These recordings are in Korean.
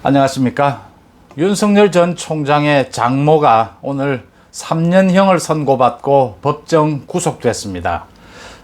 안녕하십니까. 윤석열 전 총장의 장모가 오늘 3년형을 선고받고 법정 구속됐습니다.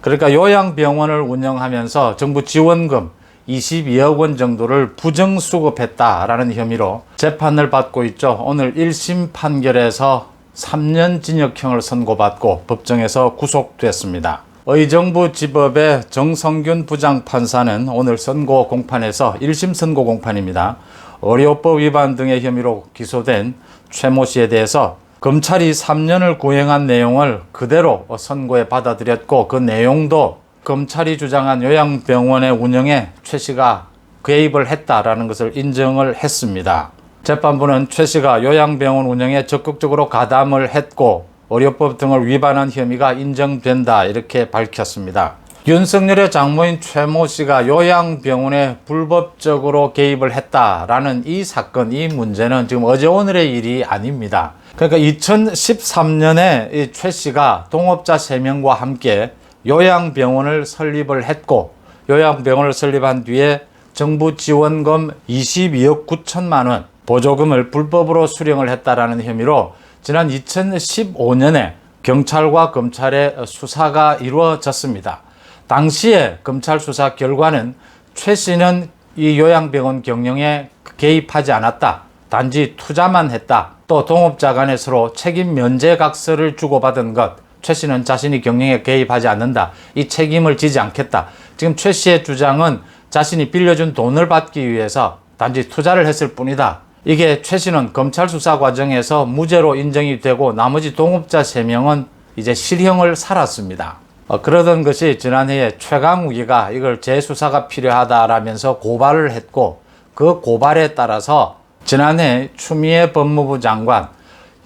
그러니까 요양병원을 운영하면서 정부 지원금 22억 원 정도를 부정수급했다라는 혐의로 재판을 받고 있죠. 오늘 1심 판결에서 3년 징역형을 선고받고 법정에서 구속됐습니다. 의정부지법의 정성균 부장판사는 오늘 선고 공판에서 1심 선고 공판입니다. 의료법 위반 등의 혐의로 기소된 최모 씨에 대해서 검찰이 3년을 구형한 내용을 그대로 선고에 받아들였고, 그 내용도 검찰이 주장한 요양병원의 운영에 최 씨가 개입을 했다라는 것을 인정을 했습니다. 재판부는 최 씨가 요양병원 운영에 적극적으로 가담을 했고 의료법 등을 위반한 혐의가 인정된다, 이렇게 밝혔습니다. 윤석열의 장모인 최모 씨가 요양병원에 불법적으로 개입을 했다라는 이 사건, 이 문제는 지금 어제 오늘의 일이 아닙니다. 그러니까 2013년에 이 최 씨가 동업자 3명과 함께 요양병원을 설립을 했고, 요양병원을 설립한 뒤에 정부 지원금 22억 9천만 원 보조금을 불법으로 수령을 했다라는 혐의로 지난 2015년에 경찰과 검찰의 수사가 이루어졌습니다. 당시에 검찰 수사 결과는 최 씨는 이 요양병원 경영에 개입하지 않았다, 단지 투자만 했다, 또 동업자 간에 서로 책임 면제각서를 주고받은 것, 최 씨는 자신이 경영에 개입하지 않는다, 이 책임을 지지 않겠다. 지금 최 씨의 주장은 자신이 빌려준 돈을 받기 위해서 단지 투자를 했을 뿐이다. 이게 최 씨는 검찰 수사 과정에서 무죄로 인정이 되고 나머지 동업자 3명은 이제 실형을 살았습니다. 그러던 것이 지난해에 최강욱이가 이걸 재수사가 필요하다라면서 고발을 했고, 그 고발에 따라서 지난해 추미애 법무부 장관,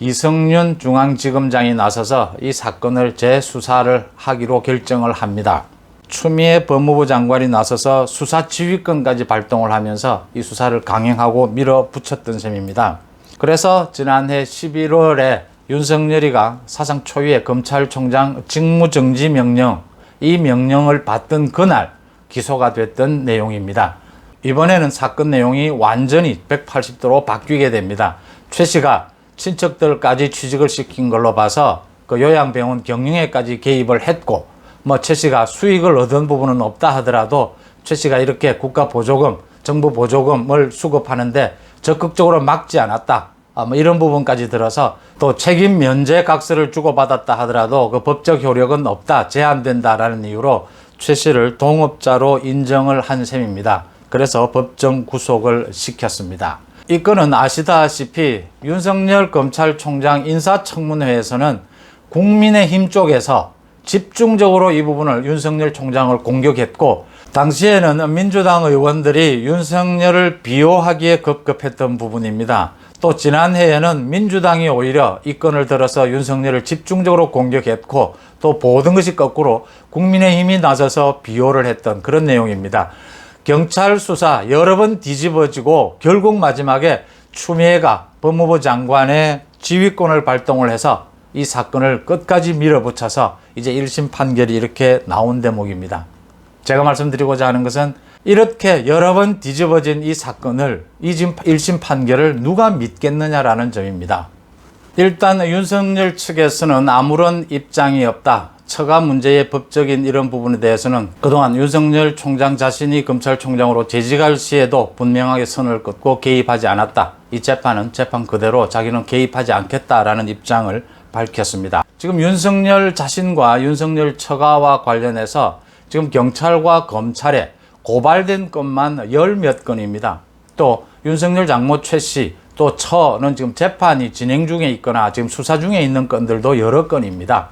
이성윤 중앙지검장이 나서서 이 사건을 재수사를 하기로 결정을 합니다. 추미애 법무부 장관이 나서서 수사 지휘권까지 발동을 하면서 이 수사를 강행하고 밀어붙였던 셈입니다. 그래서 지난해 11월에 윤석열이가 사상 초유의 검찰총장 직무정지 명령, 이 명령을 받던 그날 기소가 됐던 내용입니다. 이번에는 사건 내용이 완전히 180도로 바뀌게 됩니다. 최 씨가 친척들까지 취직을 시킨 걸로 봐서 그 요양병원 경영에까지 개입을 했고, 최 씨가 수익을 얻은 부분은 없다 하더라도 최 씨가 이렇게 국가 보조금, 정부 보조금을 수급하는데 적극적으로 막지 않았다, 이런 부분까지 들어서, 또 책임 면제 각서를 주고받았다 하더라도 그 법적 효력은 없다, 제한된다라는 이유로 최 씨를 동업자로 인정을 한 셈입니다. 그래서 법정 구속을 시켰습니다. 이 건은 아시다시피 윤석열 검찰총장 인사청문회에서는 국민의힘 쪽에서 집중적으로 이 부분을 윤석열 총장을 공격했고, 당시에는 민주당 의원들이 윤석열을 비호하기에 급급했던 부분입니다. 또 지난해에는 민주당이 오히려 이 건을 들어서 윤석열을 집중적으로 공격했고, 또 모든 것이 거꾸로 국민의힘이 나서서 비호를 했던 그런 내용입니다. 경찰 수사 여러 번 뒤집어지고 결국 마지막에 추미애가 법무부 장관의 지휘권을 발동을 해서 이 사건을 끝까지 밀어붙여서 이제 1심 판결이 이렇게 나온 대목입니다. 제가 말씀드리고자 하는 것은 이렇게 여러 번 뒤집어진 이 사건을, 이 지금 1심 판결을 누가 믿겠느냐라는 점입니다. 일단 윤석열 측에서는 아무런 입장이 없다. 처가 문제의 법적인 이런 부분에 대해서는 그동안 윤석열 총장 자신이 검찰총장으로 재직할 시에도 분명하게 선을 긋고 개입하지 않았다. 이 재판은 재판 그대로 자기는 개입하지 않겠다라는 입장을 밝혔습니다. 지금 윤석열 자신과 윤석열 처가와 관련해서 지금 경찰과 검찰에 고발된 건만 10몇 건입니다. 또 윤석열 장모 최 씨, 또 처는 지금 재판이 진행 중에 있거나 지금 수사 중에 있는 건들도 여러 건입니다.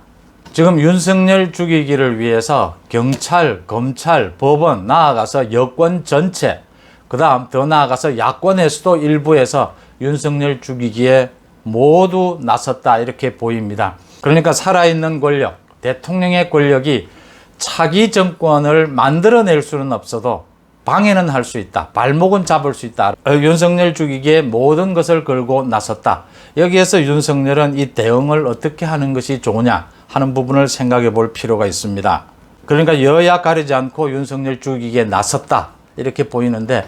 지금 윤석열 죽이기를 위해서 경찰, 검찰, 법원, 나아가서 여권 전체, 그 다음 더 나아가서 야권에서도 일부에서 윤석열 죽이기에 모두 나섰다, 이렇게 보입니다. 그러니까 살아있는 권력, 대통령의 권력이 차기 정권을 만들어낼 수는 없어도 방해는 할 수 있다, 발목은 잡을 수 있다. 윤석열 죽이기에 모든 것을 걸고 나섰다. 여기에서 윤석열은 이 대응을 어떻게 하는 것이 좋으냐 하는 부분을 생각해 볼 필요가 있습니다. 그러니까 여야 가리지 않고 윤석열 죽이기에 나섰다, 이렇게 보이는데,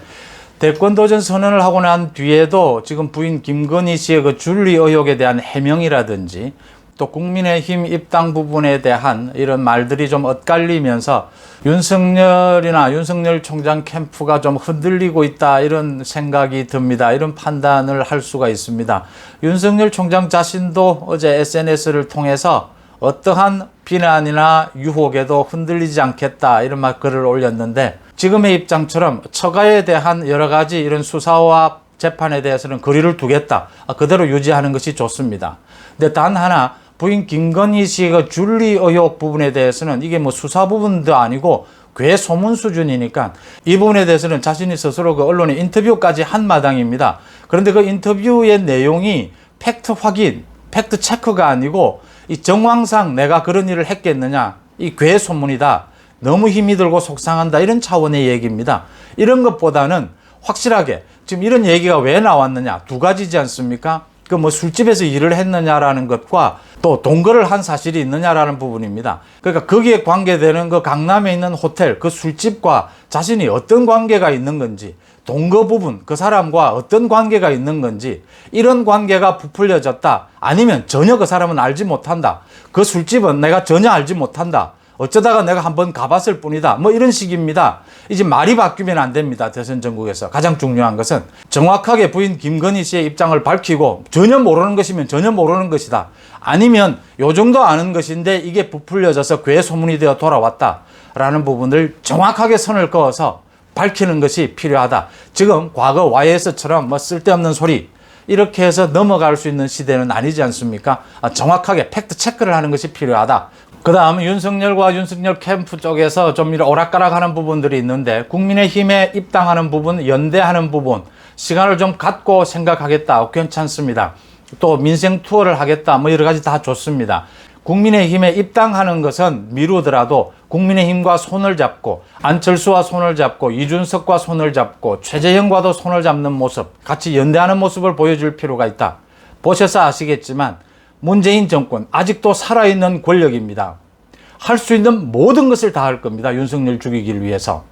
대권 도전 선언을 하고 난 뒤에도 지금 부인 김건희 씨의 그 줄리 의혹에 대한 해명이라든지 또 국민의힘 입당 부분에 대한 이런 말들이 좀 엇갈리면서 윤석열이나 윤석열 총장 캠프가 좀 흔들리고 있다, 이런 생각이 듭니다. 이런 판단을 할 수가 있습니다. 윤석열 총장 자신도 어제 SNS를 통해서 어떠한 비난이나 유혹에도 흔들리지 않겠다, 이런 글을 올렸는데, 지금의 입장처럼 처가에 대한 여러 가지 이런 수사와 재판에 대해서는 거리를 두겠다, 그대로 유지하는 것이 좋습니다. 근데 단 하나, 부인 김건희 씨가 줄리 의혹 부분에 대해서는 이게 뭐 수사 부분도 아니고 괴 소문 수준이니까 이 부분에 대해서는 자신이 스스로 그 언론에 인터뷰까지 한 마당입니다. 그런데 그 인터뷰의 내용이 팩트 확인, 팩트 체크가 아니고 이 정황상 내가 그런 일을 했겠느냐, 이 괴 소문이다, 너무 힘이 들고 속상한다, 이런 차원의 얘기입니다. 이런 것보다는 확실하게 지금 이런 얘기가 왜 나왔느냐, 두 가지지 않습니까? 그 뭐 술집에서 일을 했느냐라는 것과 또 동거를 한 사실이 있느냐라는 부분입니다. 그러니까 거기에 관계되는 그 강남에 있는 호텔, 그 술집과 자신이 어떤 관계가 있는 건지, 동거 부분, 그 사람과 어떤 관계가 있는 건지, 이런 관계가 부풀려졌다, 아니면 전혀 그 사람은 알지 못한다, 그 술집은 내가 전혀 알지 못한다, 어쩌다가 내가 한번 가봤을 뿐이다, 뭐 이런 식입니다. 이제 말이 바뀌면 안 됩니다. 대선 전국에서 가장 중요한 것은 정확하게 부인 김건희 씨의 입장을 밝히고, 전혀 모르는 것이면 전혀 모르는 것이다, 아니면 요 정도 아는 것인데 이게 부풀려져서 괴 소문이 되어 돌아왔다라는 부분을 정확하게 선을 그어서 밝히는 것이 필요하다. 지금 과거 YS처럼 뭐 쓸데없는 소리 이렇게 해서 넘어갈 수 있는 시대는 아니지 않습니까? 정확하게 팩트 체크를 하는 것이 필요하다. 그 다음 윤석열과 윤석열 캠프 쪽에서 좀 이런 오락가락하는 부분들이 있는데, 국민의힘에 입당하는 부분, 연대하는 부분, 시간을 좀 갖고 생각하겠다, 괜찮습니다. 또 민생 투어를 하겠다, 뭐 여러 가지 다 좋습니다. 국민의힘에 입당하는 것은 미루더라도 국민의힘과 손을 잡고, 안철수와 손을 잡고, 이준석과 손을 잡고, 최재형과도 손을 잡는 모습, 같이 연대하는 모습을 보여줄 필요가 있다. 보셔서 아시겠지만 문재인 정권 아직도 살아있는 권력입니다. 할 수 있는 모든 것을 다 할 겁니다. 윤석열 죽이기를 위해서.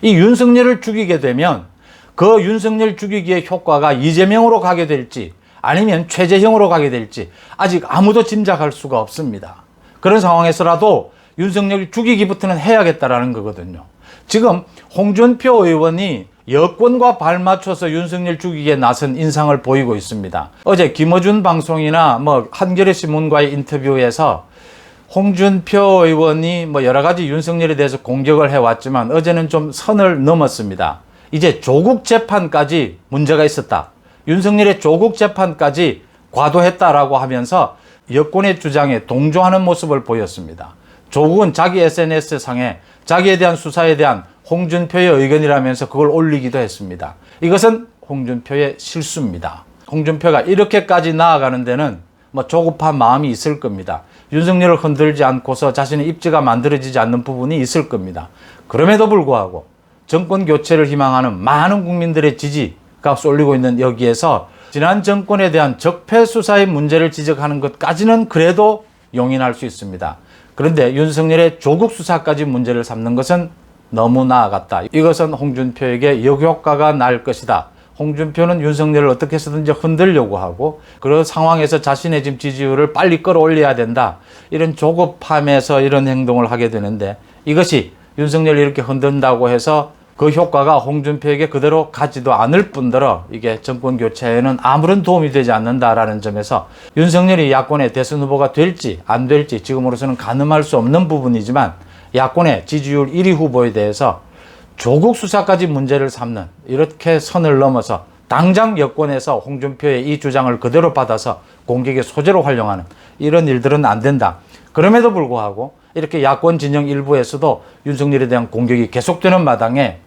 이 윤석열을 죽이게 되면 그 윤석열 죽이기의 효과가 이재명으로 가게 될지 아니면 최재형으로 가게 될지 아직 아무도 짐작할 수가 없습니다. 그런 상황에서라도 윤석열 죽이기부터는 해야겠다라는 거거든요. 지금 홍준표 의원이 여권과 발맞춰서 윤석열 죽이기에 나선 인상을 보이고 있습니다. 어제 김어준 방송이나 뭐 한겨레 신문과의 인터뷰에서 홍준표 의원이 뭐 여러 가지 윤석열에 대해서 공격을 해왔지만 어제는 좀 선을 넘었습니다. 이제 조국 재판까지 문제가 있었다, 윤석열의 조국 재판까지 과도했다라고 하면서 여권의 주장에 동조하는 모습을 보였습니다. 조국은 자기 SNS상에 자기에 대한 수사에 대한 홍준표의 의견이라면서 그걸 올리기도 했습니다. 이것은 홍준표의 실수입니다. 홍준표가 이렇게까지 나아가는 데는 뭐 조급한 마음이 있을 겁니다. 윤석열을 흔들지 않고서 자신의 입지가 만들어지지 않는 부분이 있을 겁니다. 그럼에도 불구하고 정권 교체를 희망하는 많은 국민들의 지지가 쏠리고 있는 여기에서 지난 정권에 대한 적폐 수사의 문제를 지적하는 것까지는 그래도 용인할 수 있습니다. 그런데 윤석열의 조국 수사까지 문제를 삼는 것은 너무 나아갔다. 이것은 홍준표에게 역효과가 날 것이다. 홍준표는 윤석열을 어떻게 해서든지 흔들려고 하고, 그런 상황에서 자신의 지금 지지율을 빨리 끌어올려야 된다, 이런 조급함에서 이런 행동을 하게 되는데, 이것이 윤석열이 이렇게 흔든다고 해서 그 효과가 홍준표에게 그대로 가지도 않을 뿐더러 이게 정권 교체에는 아무런 도움이 되지 않는다라는 점에서 윤석열이 야권의 대선 후보가 될지 안 될지 지금으로서는 가늠할 수 없는 부분이지만, 야권의 지지율 1위 후보에 대해서 조국 수사까지 문제를 삼는, 이렇게 선을 넘어서 당장 여권에서 홍준표의 이 주장을 그대로 받아서 공격의 소재로 활용하는 이런 일들은 안 된다. 그럼에도 불구하고 이렇게 야권 진영 일부에서도 윤석열에 대한 공격이 계속되는 마당에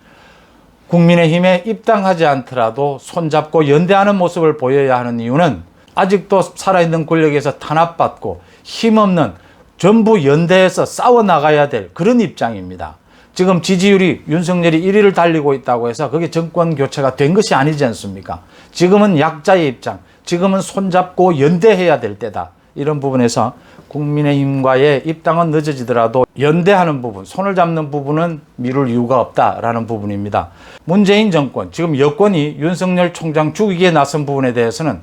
국민의힘에 입당하지 않더라도 손잡고 연대하는 모습을 보여야 하는 이유는, 아직도 살아있는 권력에서 탄압받고 힘없는, 전부 연대해서 싸워나가야 될 그런 입장입니다. 지금 지지율이 윤석열이 1위를 달리고 있다고 해서 그게 정권 교체가 된 것이 아니지 않습니까? 지금은 약자의 입장, 지금은 손잡고 연대해야 될 때다. 이런 부분에서 국민의힘과의 입당은 늦어지더라도 연대하는 부분, 손을 잡는 부분은 미룰 이유가 없다라는 부분입니다. 문재인 정권, 지금 여권이 윤석열 총장 죽이기에 나선 부분에 대해서는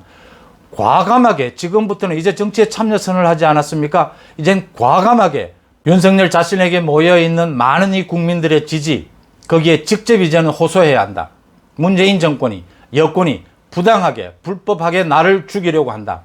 과감하게, 지금부터는 이제 정치에 참여 선언을 하지 않았습니까? 이젠 과감하게 윤석열 자신에게 모여있는 많은 이 국민들의 지지, 거기에 직접 이제는 호소해야 한다. 문재인 정권이, 여권이 부당하게, 불법하게 나를 죽이려고 한다.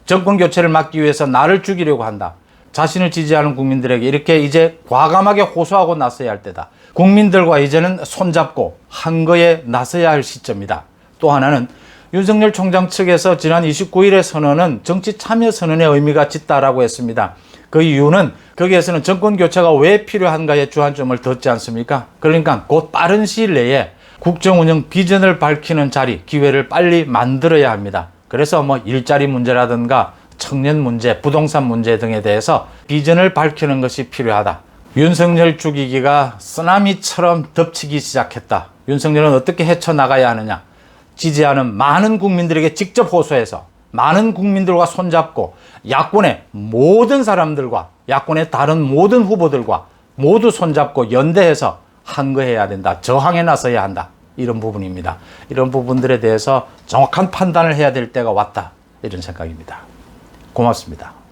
정권 교체를 막기 위해서 나를 죽이려고 한다. 자신을 지지하는 국민들에게 이렇게 이제 과감하게 호소하고 나서야 할 때다. 국민들과 이제는 손잡고 한거에 나서야 할 시점이다. 또 하나는 윤석열 총장 측에서 지난 29일의 선언은 정치 참여 선언의 의미가 짙다라고 했습니다. 그 이유는 거기에서는 정권 교체가 왜 필요한가에 주안점을 뒀지 않습니까? 그러니까 곧 빠른 시일 내에 국정 운영 비전을 밝히는 자리, 기회를 빨리 만들어야 합니다. 그래서 일자리 문제라든가 청년 문제, 부동산 문제 등에 대해서 비전을 밝히는 것이 필요하다. 윤석열 죽이기가 쓰나미처럼 덮치기 시작했다. 윤석열은 어떻게 헤쳐나가야 하느냐? 지지하는 많은 국민들에게 직접 호소해서 많은 국민들과 손잡고 야권의 모든 사람들과 야권의 다른 모든 후보들과 모두 손잡고 연대해서 한거해야 된다. 저항에 나서야 한다. 이런 부분입니다. 이런 부분들에 대해서 정확한 판단을 해야 될 때가 왔다. 이런 생각입니다. 고맙습니다.